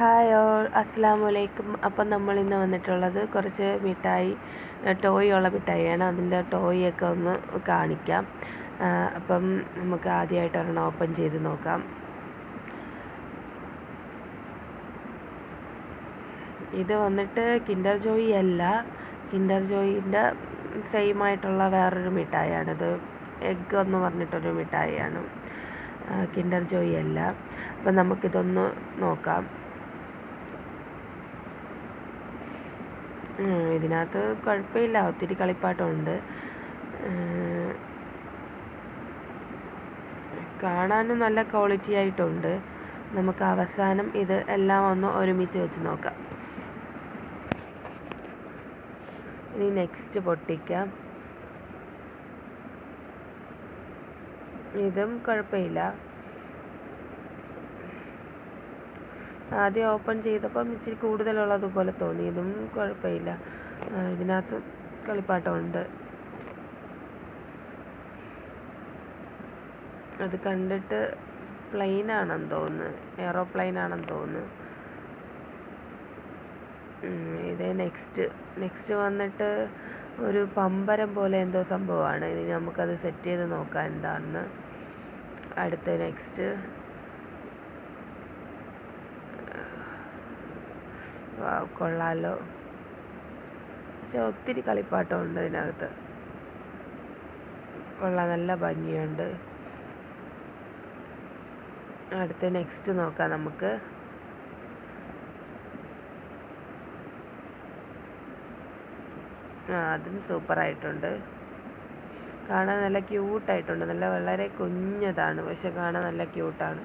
Hi all അസ്സലാമു അലൈക്കും. അപ്പം നമ്മളിന്ന് വന്നിട്ടുള്ളത് കുറച്ച് മിഠായി ടോയ് ഉള്ള മിഠായിയാണ്. അതിൻ്റെ ടോയൊക്കെ ഒന്ന് കാണിക്കാം. അപ്പം നമുക്ക് ആദ്യമായിട്ട് ഒരെണ്ണം ഓപ്പൺ ചെയ്ത് നോക്കാം. ഇത് വന്നിട്ട് കിൻഡർ ജോയി അല്ല, കിൻഡർ ജോയിൻ്റെ സെയിം ആയിട്ടുള്ള വേറൊരു മിഠായിയാണിത്. എഗ്ഗ് എന്ന് പറഞ്ഞിട്ടൊരു മിഠായിയാണ്, കിൻഡർ ജോയി അല്ല. അപ്പം നമുക്കിതൊന്ന് നോക്കാം. ഇതിനകത്ത് കുഴപ്പമില്ല, ഒത്തിരി കളിപ്പാട്ടമുണ്ട്. കാണാനും നല്ല ക്വാളിറ്റി ആയിട്ടുണ്ട്. നമുക്ക് അവസാനം ഇത് എല്ലാം ഒന്ന് ഒരുമിച്ച് വെച്ച് നോക്കാം. ഇനി നെക്സ്റ്റ് പൊട്ടിക്കാം. ഇതും കുഴപ്പമില്ല. ആദ്യം ഓപ്പൺ ചെയ്തപ്പം ഇച്ചിരി കൂടുതലുള്ളതുപോലെ തോന്നി. ഇതും കുഴപ്പമില്ല, ഇതിനകത്ത് കളിപ്പാട്ടമുണ്ട്. അത് കണ്ടിട്ട് പ്ലെയിനാണെന്ന് തോന്നുന്നു, എയറോപ്ലെയിൻ ആണെന്ന് തോന്നുന്നു. ഇത് നെക്സ്റ്റ് വന്നിട്ട് ഒരു പമ്പരം പോലെ എന്തോ സംഭവമാണ്. ഇനി നമുക്കത് സെറ്റ് ചെയ്ത് നോക്കാം എന്താണെന്ന്. അടുത്ത നെക്സ്റ്റ് കൊള്ളാലോ, പക്ഷെ ഒത്തിരി കളിപ്പാട്ടമുണ്ട് ഇതിനകത്ത്. കൊള്ളാം, നല്ല ഭംഗിയുണ്ട്. അടുത്ത നെക്സ്റ്റ് നോക്കാം നമുക്ക്. അതും സൂപ്പറായിട്ടുണ്ട്. കാണാൻ നല്ല ക്യൂട്ടായിട്ടുണ്ട്. വളരെ കുഞ്ഞതാണ്, പക്ഷെ കാണാൻ നല്ല ക്യൂട്ടാണ്.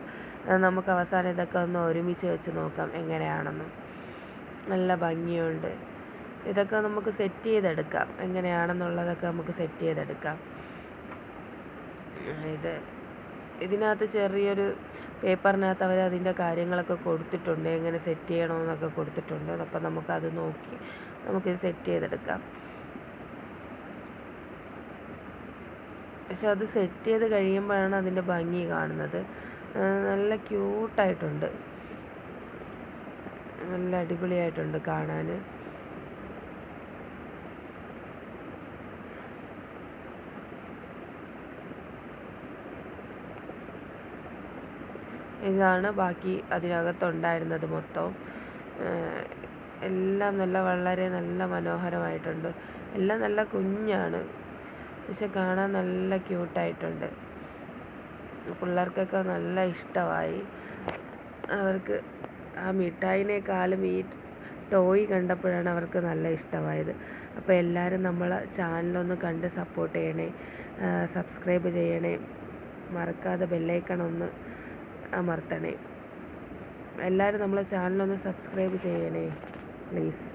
നമുക്ക് അവസാനം ഇതൊക്കെ ഒന്ന് ഒരുമിച്ച് വെച്ച് നോക്കാം എങ്ങനെയാണെന്ന്. നല്ല ഭംഗിയുണ്ട്. ഇതൊക്കെ നമുക്ക് സെറ്റ് ചെയ്തെടുക്കാം, എങ്ങനെയാണെന്നുള്ളതൊക്കെ നമുക്ക് സെറ്റ് ചെയ്തെടുക്കാം. ഇതിനകത്ത് ചെറിയൊരു പേപ്പറിനകത്ത് അവർ അതിൻ്റെ കാര്യങ്ങളൊക്കെ കൊടുത്തിട്ടുണ്ട്, എങ്ങനെ സെറ്റ് ചെയ്യണമെന്നൊക്കെ കൊടുത്തിട്ടുണ്ട്. അപ്പം നമുക്കത് നോക്കി നമുക്കിത് സെറ്റ് ചെയ്തെടുക്കാം. പക്ഷെ അത് സെറ്റ് ചെയ്ത് കഴിയുമ്പോഴാണ് അതിൻ്റെ ഭംഗി കാണുന്നത്. നല്ല ക്യൂട്ടായിട്ടുണ്ട്, നല്ല അടിപൊളിയായിട്ടുണ്ട് കാണാൻ. ഇതാണ് ബാക്കി അതിനകത്തുണ്ടായിരുന്നത് മൊത്തം. എല്ലാം വളരെ നല്ല മനോഹരമായിട്ടുണ്ട്. എല്ലാം നല്ല കുഞ്ഞാണ്, പക്ഷെ കാണാൻ നല്ല ക്യൂട്ടായിട്ടുണ്ട്. പിള്ളേർക്കൊക്കെ നല്ല ഇഷ്ടമായി. അവർക്ക് ആ മിഠായിനേക്കാളും ഈ ടോയ് കണ്ടപ്പോഴാണ് അവർക്ക് നല്ല ഇഷ്ടമായത്. അപ്പോൾ എല്ലാവരും നമ്മളെ ചാനലൊന്ന് കണ്ട് സപ്പോർട്ട് ചെയ്യണേ, സബ്സ്ക്രൈബ് ചെയ്യണേ, മറക്കാതെ ബെല്ലൈക്കൺ ഒന്ന് അമർത്തണേ. എല്ലാവരും നമ്മളെ ചാനലൊന്ന് സബ്സ്ക്രൈബ് ചെയ്യണേ പ്ലീസ്.